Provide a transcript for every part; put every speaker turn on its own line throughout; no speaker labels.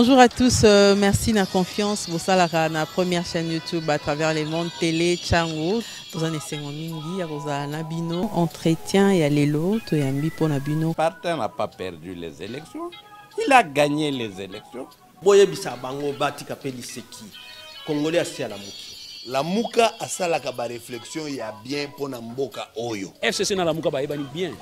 Bonjour à tous, merci de la confiance. Vous savez, la première chaîne YouTube à travers les mondes télé, Chango. Vous en êtes mingi, vous avez Nabino, entretien et Alelo, tu es un pour Nabino.
Partin n'a pas perdu les élections, il a gagné les élections.
Boye bisa bango bati kapeli seki. Congolais asi à la mouki.
La mouka a ça la kaba réflexion il y a bien pour na mboka oyo.
FCC na la mouka ba ebani bien.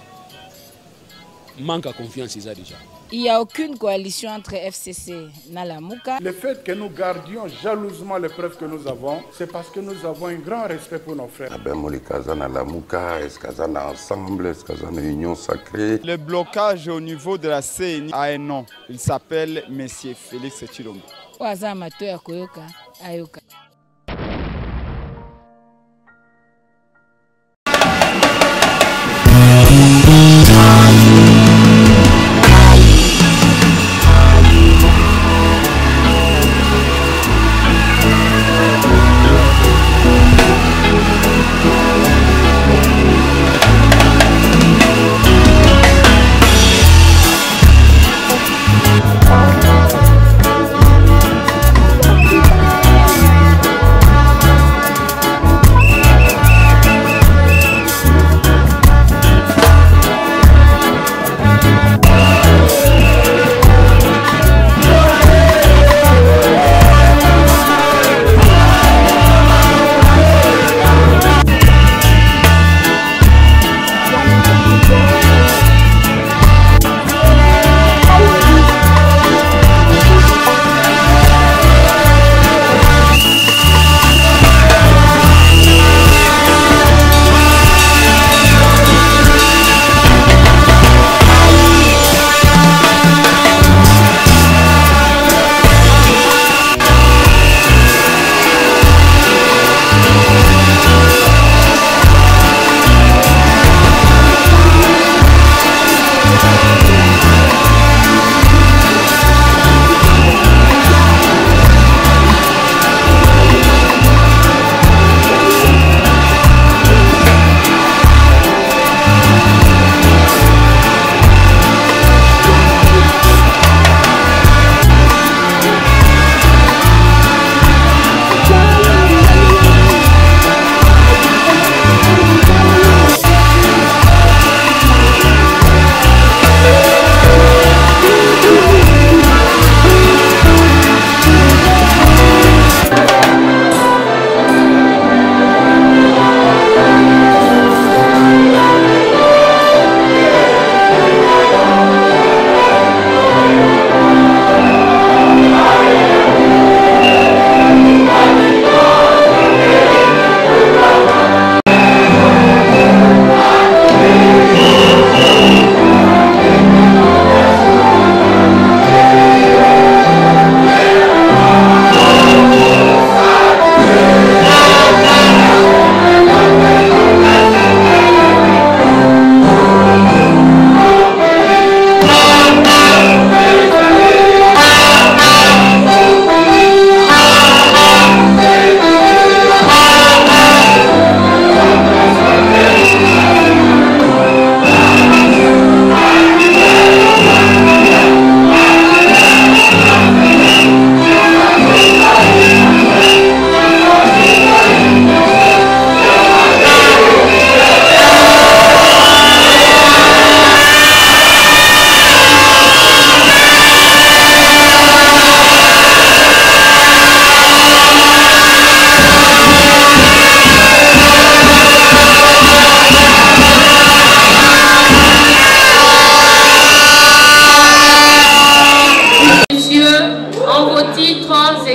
Manque à confiance ils a déjà.
Il n'y a aucune coalition entre FCC et Nalamouka.
Le fait que nous gardions jalousement les preuves que nous avons, c'est parce que nous avons un grand respect pour nos frères.
Union sacrée.
Le blocage au niveau de la CENI a un nom. Il s'appelle Monsieur Félix Tshilombo.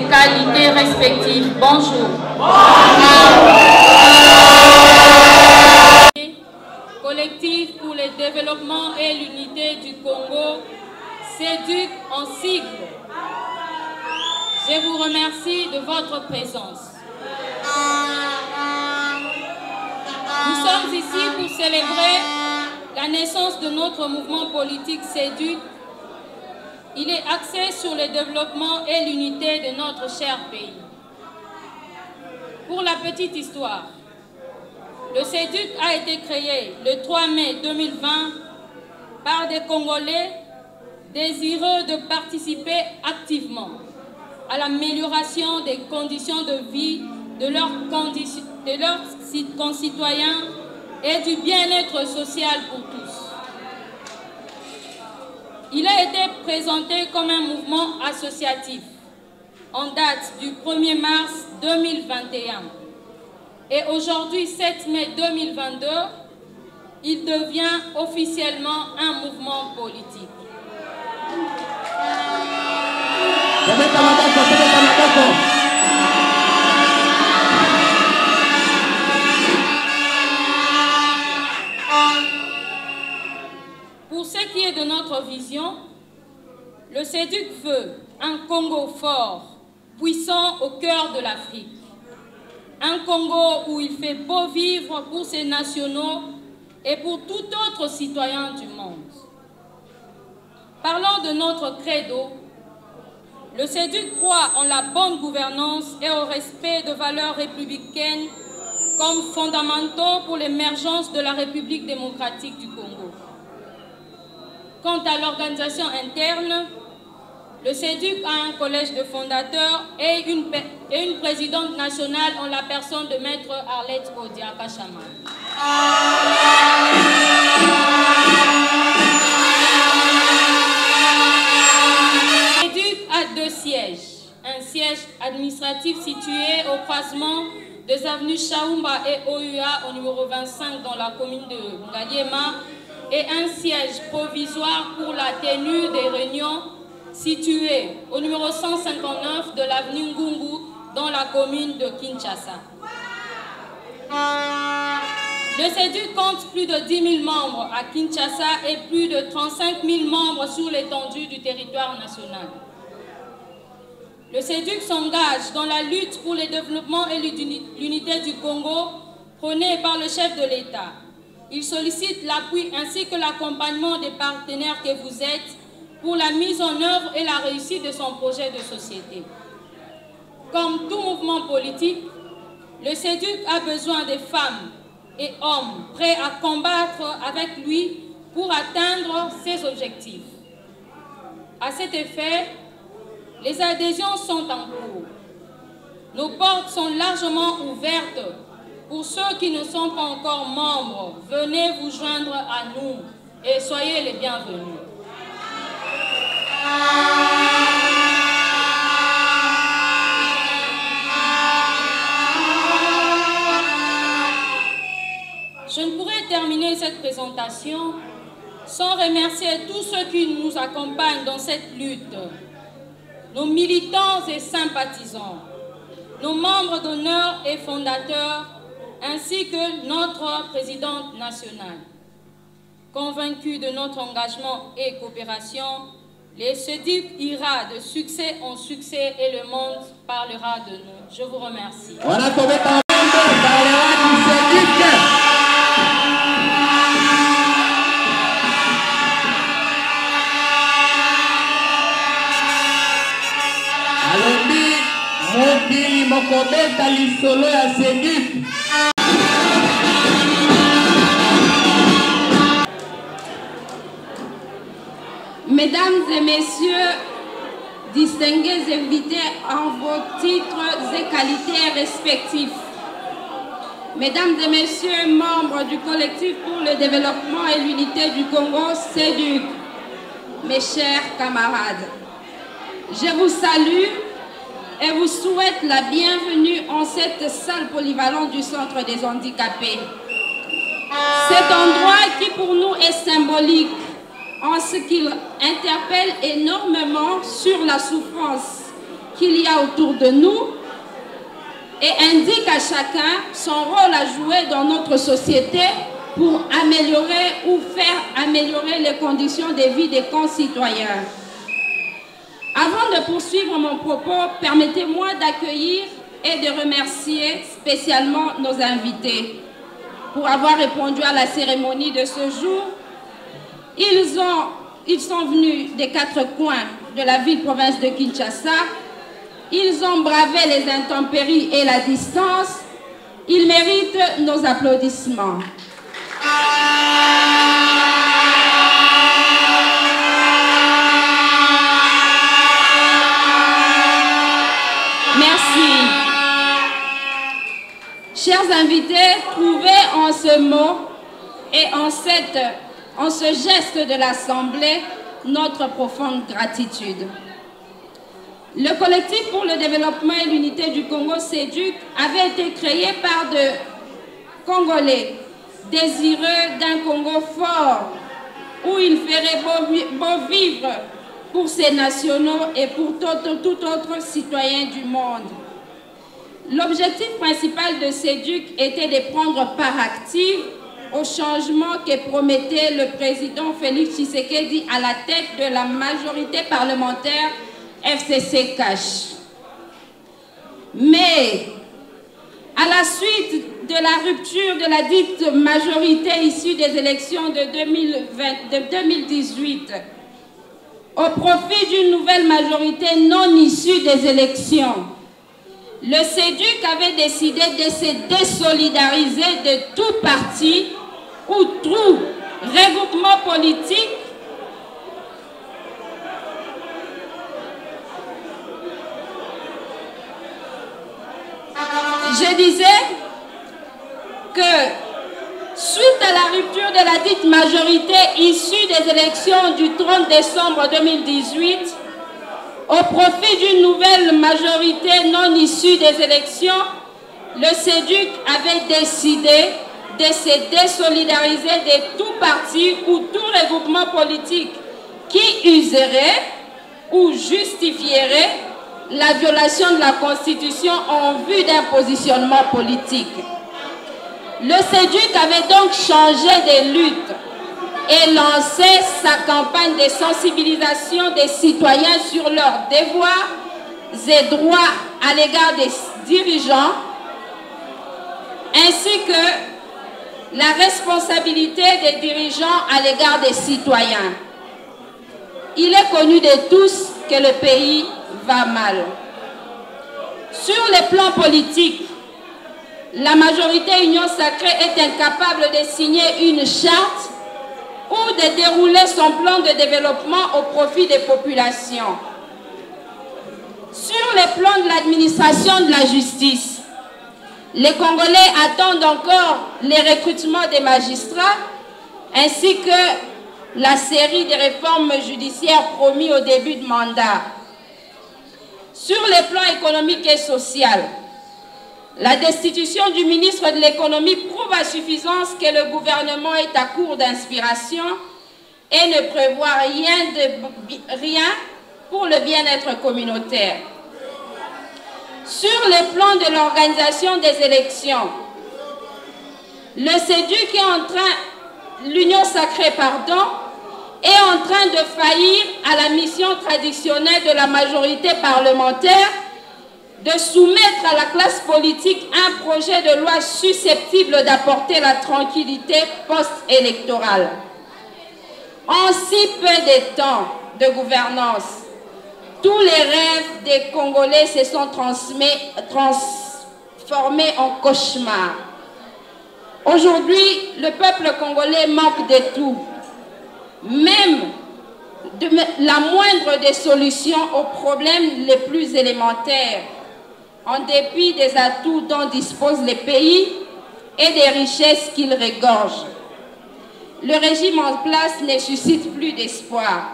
Qualités respectives. Bonjour. Collectif pour le développement et l'unité du Congo, CEDUC en sigle. Je vous remercie de votre présence. Nous sommes ici pour célébrer la naissance de notre mouvement politique CEDUC. Il est axé sur le développement et l'unité de notre cher pays. Pour la petite histoire, le CEDUC a été créé le 3 mai 2020 par des Congolais désireux de participer activement à l'amélioration des conditions de vie de leurs concitoyens et du bien-être social pour tous. Il a été présenté comme un mouvement associatif en date du 1er mars 2021. Et aujourd'hui, 7 mai 2022, il devient officiellement un mouvement politique. Pour ce qui est de notre vision, le CEDUC veut un Congo fort, puissant au cœur de l'Afrique. Un Congo où il fait beau vivre pour ses nationaux et pour tout autre citoyen du monde. Parlant de notre credo, le CEDUC croit en la bonne gouvernance et au respect de valeurs républicaines comme fondamentaux pour l'émergence de la République démocratique du Congo. Quant à l'organisation interne, le CEDUC a un collège de fondateurs et une présidente nationale en la personne de Maître Arlette Odiaka-Chama. Le CEDUC a 2 sièges. Un siège administratif situé au croisement des avenues Chaoumba et Oyua au numéro 25 dans la commune de Ngaliema et un siège provisoire pour la tenue des réunions situé au numéro 159 de l'avenue Ngungu dans la commune de Kinshasa. Le CEDUC compte plus de 10 000 membres à Kinshasa et plus de 35 000 membres sur l'étendue du territoire national. Le CEDUC s'engage dans la lutte pour le développement et l'unité du Congo prônée par le chef de l'État. Il sollicite l'appui ainsi que l'accompagnement des partenaires que vous êtes pour la mise en œuvre et la réussite de son projet de société. Comme tout mouvement politique, le CEDUC a besoin des femmes et hommes prêts à combattre avec lui pour atteindre ses objectifs. À cet effet, les adhésions sont en cours. Nos portes sont largement ouvertes. Pour ceux qui ne sont pas encore membres, venez vous joindre à nous et soyez les bienvenus. Je ne pourrais terminer cette présentation sans remercier tous ceux qui nous accompagnent dans cette lutte, nos militants et sympathisants, nos membres d'honneur et fondateurs, ainsi que notre présidente nationale. Convaincus de notre engagement et coopération, le CEDUC ira de succès en succès et le monde parlera de nous. Je vous remercie.
Mesdames et messieurs, distingués invités en vos titres et qualités respectifs, Mesdames et messieurs, membres du collectif pour le développement et l'unité du Congo, CEDUC, mes chers camarades, je vous salue et vous souhaite la bienvenue en cette salle polyvalente du Centre des handicapés. Cet endroit qui pour nous est symbolique en ce qu'il interpelle énormément sur la souffrance qu'il y a autour de nous et indique à chacun son rôle à jouer dans notre société pour améliorer ou faire améliorer les conditions de vie des concitoyens. Avant de poursuivre mon propos, permettez-moi d'accueillir et de remercier spécialement nos invités pour avoir répondu à la cérémonie de ce jour. Ils sont venus des 4 coins de la ville-province de Kinshasa. Ils ont bravé les intempéries et la distance. Ils méritent nos applaudissements. Merci. Chers invités, trouvez en ce mot et en ce geste de l'Assemblée notre profonde gratitude. Le collectif pour le développement et l'unité du Congo, CEDUC, avait été créé par de Congolais désireux d'un Congo fort, où il ferait beau vivre pour ses nationaux et pour tout autre citoyen du monde. L'objectif principal de CEDUC était de prendre part active au changement que promettait le président Félix Tshisekedi à la tête de la majorité parlementaire FCC Cash. Mais, à la suite de la rupture de la dite majorité issue des élections de 2018, au profit d'une nouvelle majorité non issue des élections, le CEDUC avait décidé de se désolidariser de tout parti ou tout regroupement politique Je disais que suite à la rupture de la dite majorité issue des élections du 30 décembre 2018, au profit d'une nouvelle majorité non issue des élections, le CEDUC avait décidé de se désolidariser de tout parti ou tout regroupement politique qui userait ou justifierait la violation de la Constitution en vue d'un positionnement politique. Le CEDUC avait donc changé de lutte et lancé sa campagne de sensibilisation des citoyens sur leurs devoirs et droits à l'égard des dirigeants, ainsi que la responsabilité des dirigeants à l'égard des citoyens. Il est connu de tous que le pays va mal. Sur le plan politique, la majorité Union Sacrée est incapable de signer une charte ou de dérouler son plan de développement au profit des populations. Sur le plan de l'administration de la justice, les Congolais attendent encore les recrutements des magistrats ainsi que la série de réformes judiciaires promis au début de mandat. Sur le plan économique et social, la destitution du ministre de l'économie prouve à suffisance que le gouvernement est à court d'inspiration et ne prévoit rien pour le bien-être communautaire. Sur le plan de l'organisation des élections, le CEDUC est en train, l'Union Sacrée, est en train de faillir à la mission traditionnelle de la majorité parlementaire de soumettre à la classe politique un projet de loi susceptible d'apporter la tranquillité post-électorale. En si peu de temps de gouvernance, tous les rêves des Congolais se sont transformés en cauchemars. Aujourd'hui, le peuple congolais manque de tout, même de la moindre des solutions aux problèmes les plus élémentaires, en dépit des atouts dont dispose le pays et des richesses qu'il regorge. Le régime en place ne suscite plus d'espoir.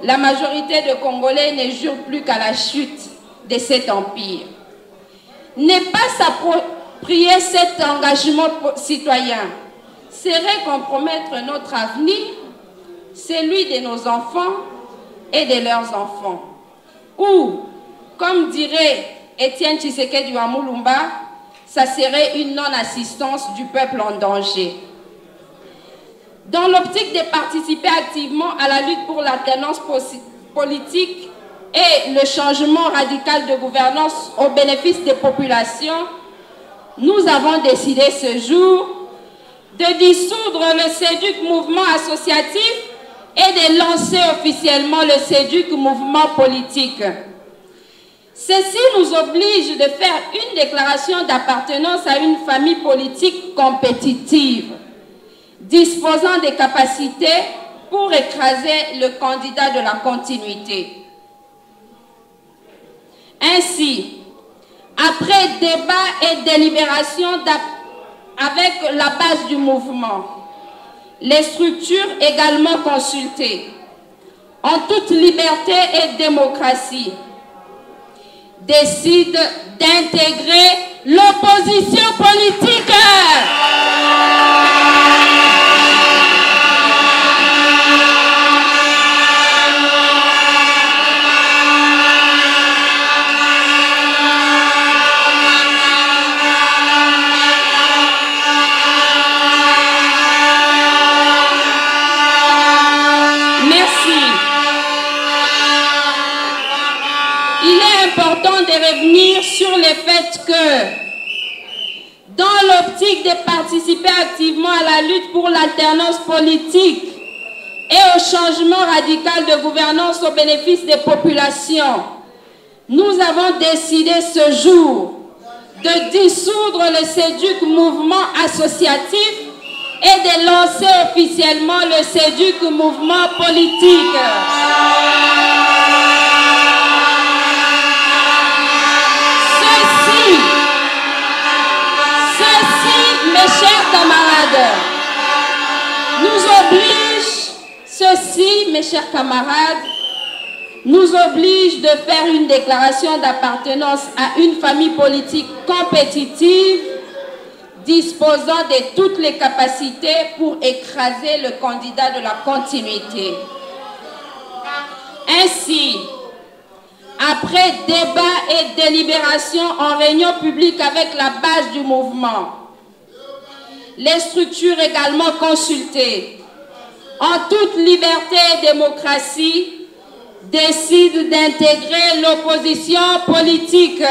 La majorité de Congolais ne jure plus qu'à la chute de cet empire. Ne pas s'approprier cet engagement citoyen serait compromettre notre avenir, celui de nos enfants et de leurs enfants. Ou, comme dirait Étienne Tshisekedi Wamulumba, ça serait une non-assistance du peuple en danger. Dans l'optique de participer activement à la lutte pour l'alternance politique et le changement radical de gouvernance au bénéfice des populations, nous avons décidé ce jour de dissoudre le CEDUC mouvement associatif et de lancer officiellement le CEDUC mouvement politique. Ceci nous oblige de faire une déclaration d'appartenance à une famille politique compétitive, disposant des capacités pour écraser le candidat de la continuité. Ainsi, après débat et délibération avec la base du mouvement, les structures également consultées, en toute liberté et démocratie, décident d'intégrer l'opposition politique. Revenir sur le fait que, dans l'optique de participer activement à la lutte pour l'alternance politique et au changement radical de gouvernance au bénéfice des populations, nous avons décidé ce jour de dissoudre le CEDUC mouvement associatif et de lancer officiellement le CEDUC mouvement politique. Mes chers camarades, mes chers camarades, nous oblige de faire une déclaration d'appartenance à une famille politique compétitive disposant de toutes les capacités pour écraser le candidat de la continuité. Ainsi, après débat et délibération en réunion publique avec la base du mouvement, les structures également consultées, en toute liberté et démocratie, décident d'intégrer l'opposition politique.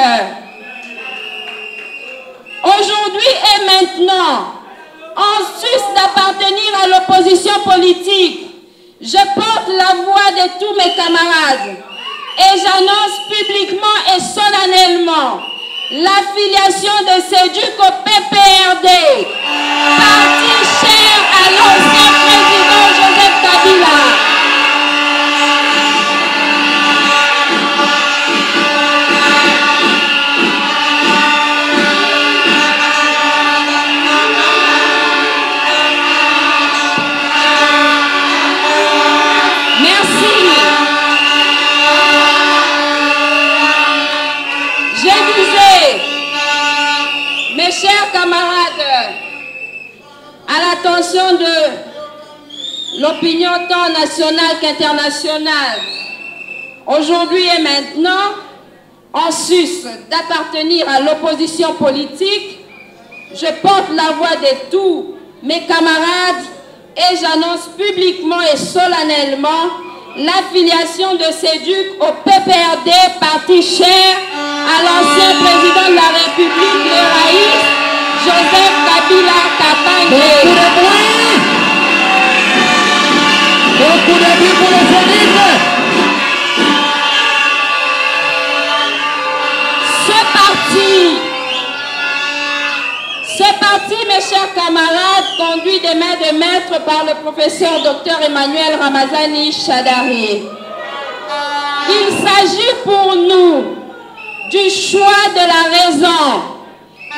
Aujourd'hui et maintenant, en sus d'appartenir à l'opposition politique, je porte la voix de tous mes camarades et j'annonce publiquement et solennellement l'affiliation de CEDUC au PPRD, parti cher à l'ancien président Joseph Kabila. Mes chers camarades, à l'attention de l'opinion tant nationale qu'internationale, aujourd'hui et maintenant, en sus d'appartenir à l'opposition politique, je porte la voix de tous mes camarades et j'annonce publiquement et solennellement l'affiliation de CEDUC au PPRD, parti cher à l'ancien président de la République, le Raïs, Joseph Kabila Kabange. Beaucoup de bruit pour le Félix. Ce parti, mes chers camarades, conduit des mains de maître par le professeur Dr Emmanuel Ramazani Shadari. Il s'agit pour nous du choix de la raison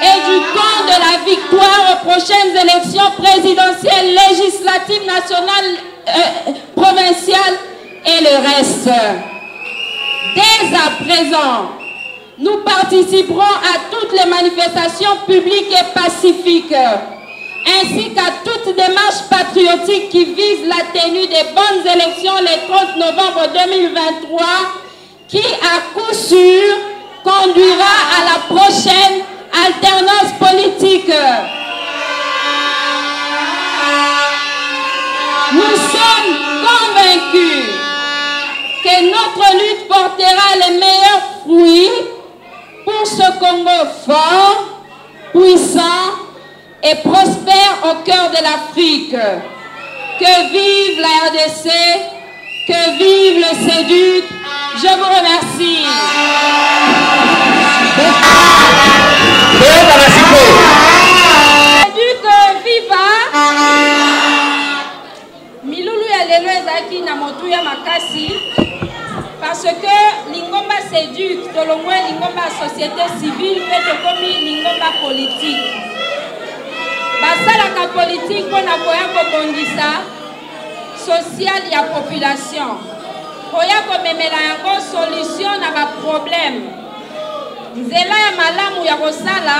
et du camp de la victoire aux prochaines élections présidentielles, législatives, nationales, provinciales et le reste. Dès à présent, nous participerons à toutes les manifestations publiques et pacifiques, ainsi qu'à toute démarche patriotique qui vise la tenue des bonnes élections le 30 novembre 2023, qui à coup sûr conduira à la prochaine alternance politique. Nous sommes convaincus que notre lutte portera les meilleurs fruits pour ce Congo fort, puissant et prospère au cœur de l'Afrique. Que vive la RDC, que vive le CEDUC. Je vous remercie. CEDUC viva. Milulu ya lelo ezaki na motu ya makasi. Parce que l'ingomba CEDUC, tolongwe l'ingomba société civile mpe tokomi lingomba politique. Basalaka politique mpona koya kobongisa social ya population, koya komemela yango solution na baproblème. Nzela ya malamu ya kosala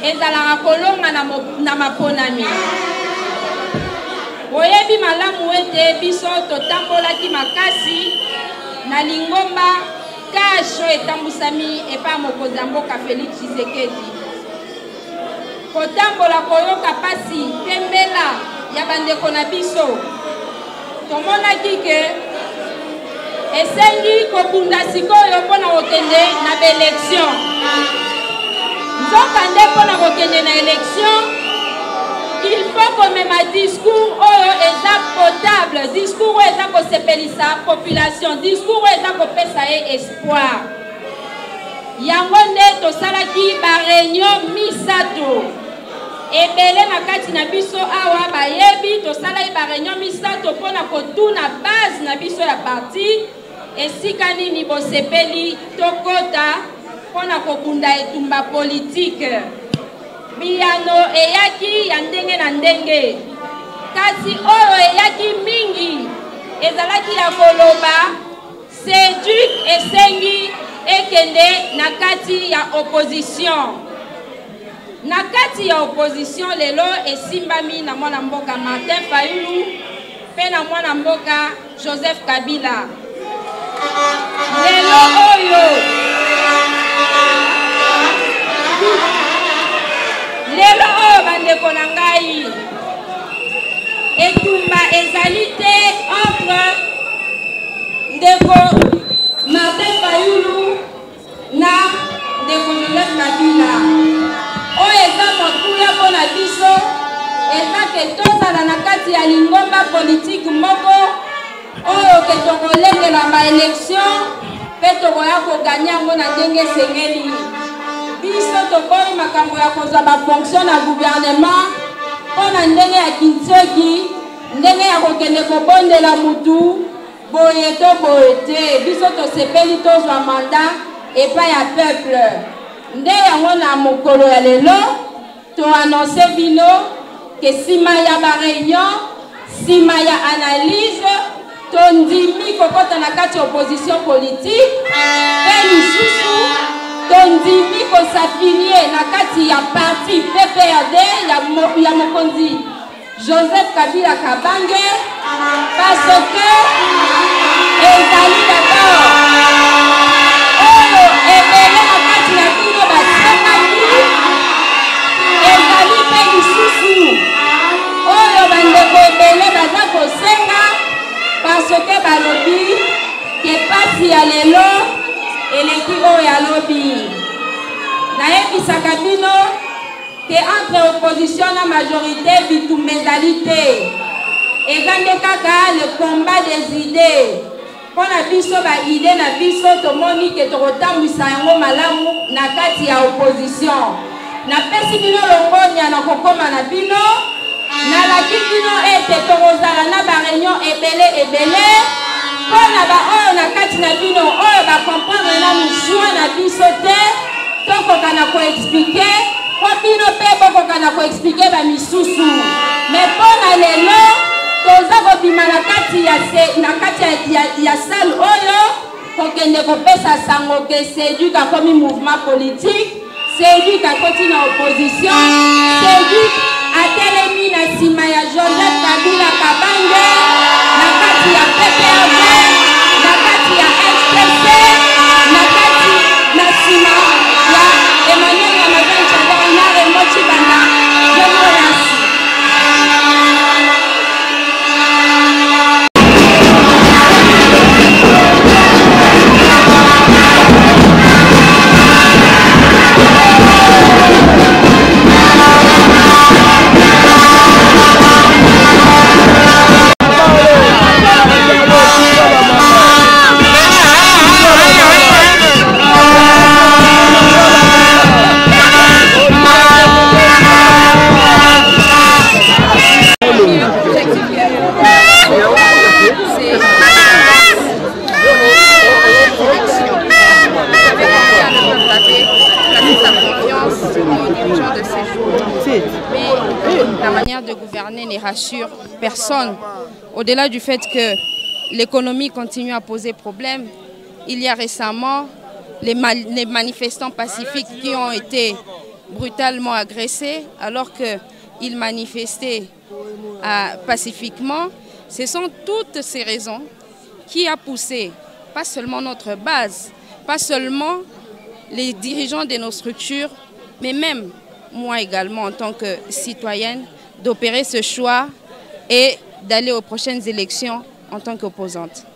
ezalaka kolonga na maponami. Oyebi malamu ete biso totambolaki makasi na lingomba kasho etambusami epa mokonzi ya mboka Félix Tshisekedi. Kotambola koyoka pasi pembela ya bandeko na biso. Tomonaki ke esengi kobunda sikoyo mpona kokende na baélection. Nzokande mpona kokende na élection, il faut qu'on mette un discours potable, discours où est-ce qu'on s'appellisa population, discours où est-ce qu'on peut ça espoir. Yangonde to salaki ba réunion misato. Ebele na kati na biso awa ba yebi to salaki ba réunion misato pona kotuna base na biso ya parti esika nini bosepeli tokota pona kokunda etumba politique. Biyano eyaki ya ndenge na ndenge. Kasi oyo eyaki mingi ezalaki ya koloba séduit esengi ekende na kati ya opposition. Na kati ya opposition lelo esimbami na mwana mboka Martin Fayulu pe na mwana mboka Joseph Kabila. Lelo oyo lelo oyo bandeko na ngai etumba ezali te entre ndeko Martin Fayulu na ndeko Joseph Kabila. Oyo eza mokuya mpona biso eza ke tozala na kati ya lingomba politique moko oyo ke tokolengela baélection mpe tokoya koganya yango na ndenge esengeli. Biso tokoyi makambo ya kozwa bafonction na gouvernement mpona ndenge ya kintseki, ndenge ya kokende kobondela mutu boye to boye te. Biso tosepeli tozwa mandat epai ya peuple. Nde yango na mokolo ya lelo toannonce bino ke nsima ya baréunion, nsima ya analyse, tondimi kokota na kati ya opposition politique mpe lisusu tondimi kosafinie na kati ya parti PPRD ya mokonzi Joseph Kabila Kabange parce que ezali d'abord oyo ebele na kati ya bino basengaki, ezali mpe lisusu oyo bandeko ebele baza kosenga parce que balobi ke pasi ya lelo eleki oyo alobi. Nayebisaka bino ke entre opposition na majorité bitumba ezali te. Eza nde kaka le combat des idées. Mpona biso baide na biso tomoni ke tokotambwisa yango malamu na kati ya opposition. Napesi bino longonya na kokoma na bino, nalaki bino ete tokozala na baréunion ebele mpona baoyo na kati na bino oyo bakomprendre na mosua na biso te, tokoka na koexplike mpo bino mpe bokoka na koexplike bamisusu. Me mpona lelo toza kobima na kati ya salle oyo kokende kopesa sango ke séduit akomi mouvement politique, séduit akoti na opposition, séduit atelemi na nsima ya Joseph Kabila Kabange na kati ya PPRD, na kati ya FCC, na kati na nsima ya Emmanuel Ramazan Shadari na Raymond Tshibanda. Je vous remercie. avez placé sa confiance aux dirigeants de ces jours. Mais la manière de gouverner ne rassure personne. Au-delà du fait que l'économie continue à poser problème, il y a récemment les manifestants pacifiques qui ont été brutalement agressés alors qu'ils manifestaient pacifiquement. Ce sont toutes ces raisons qui ont poussé, pas seulement notre base, pas seulement les dirigeants de nos structures, mais même moi également en tant que citoyenne, d'opérer ce choix et d'aller aux prochaines élections en tant qu'opposante.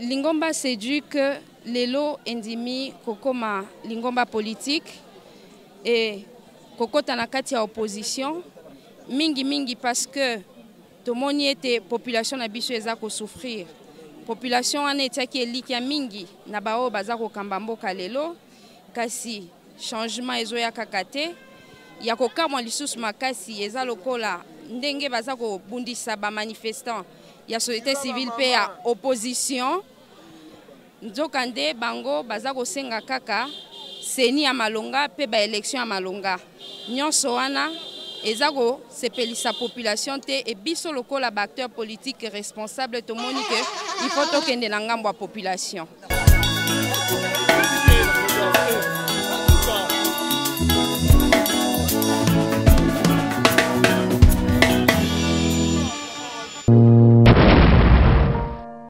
Lingomba s'éduque lelo endimi kokoma lingomba politique et kokota na kati ya opposition mingi parce que tomoni ete population na biso eza ko souffrir. Population wana etiaki eliki ya mingi na bao baza kokamba mboka lelo kasi changement ezoya kakate ya kokamwa lisusu makasi eza lokola ndenge baza kobundisa ba manifestant ya société civile pe ya opposition nzokande bango baza kosenga kaka seni ya malonga pe ba élection ya malonga nyonso wana eza sepelisa population te et biso lokola ba acteur politique responsable to moni que il faut tokende na ngambo ya population.